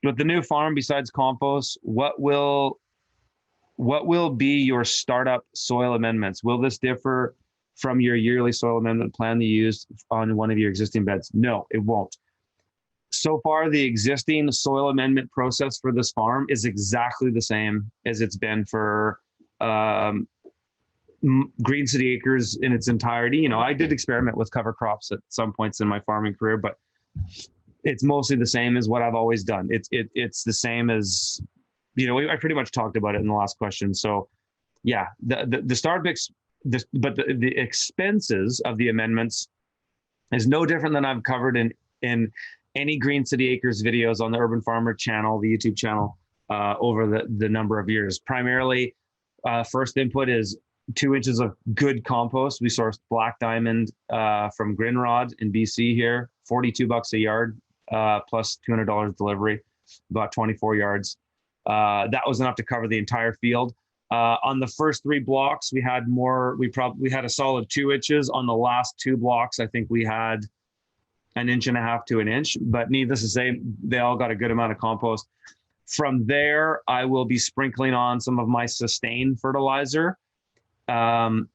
with the new farm, besides compost, what will be your startup soil amendments? Will this differ from your yearly soil amendment plan you used on one of your existing beds? No, it won't. So far, the existing soil amendment process for this farm is exactly the same as it's been for Green City Acres in its entirety. You know, I did experiment with cover crops at some points in my farming career, but it's mostly the same as what I've always done. It's the same as, you know, I pretty much talked about it in the last question. So yeah, the startups, but the expenses of the amendments is no different than I've covered in any Green City Acres videos on the Urban Farmer channel, the YouTube channel, over the number of years. Primarily, first input is 2 inches of good compost. We sourced Black Diamond from Grinrod in BC here, $42 a yard, plus $200 delivery, about 24 yards. That was enough to cover the entire field. On the first 3 blocks, we had more. We had a solid 2 inches. On the last 2 blocks, I think we had 1.5 inches to 1 inch. But needless to say, they all got a good amount of compost. From there, I will be sprinkling on some of my Sustain fertilizer.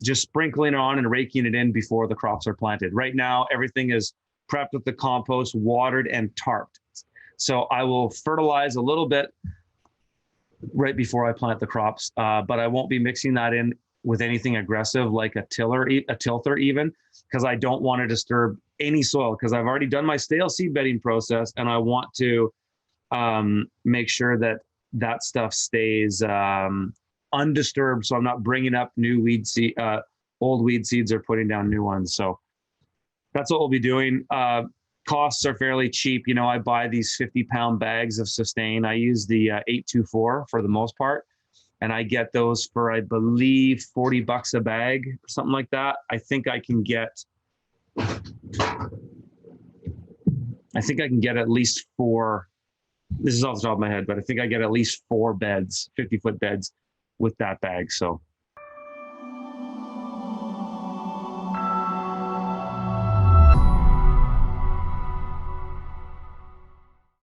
Just sprinkling on and raking it in before the crops are planted. Right now, everything is prepped with the compost, watered and tarped. So I will fertilize a little bit right before I plant the crops, but I won't be mixing that in with anything aggressive like a tilther even, because I don't want to disturb any soil, because I've already done my stale seed bedding process and I want to make sure that that stuff stays undisturbed, so I'm not bringing up new weed seed, old weed seeds, or putting down new ones. So that's what we'll be doing. Costs are fairly cheap. You know, I buy these 50-pound bags of Sustain. I use the 824 for the most part, and I get those for, I believe, $40 a bag or something like that. I think I can get at least 4. This is off the top of my head, but I think I get at least 4 beds, 50-foot beds with that bag. So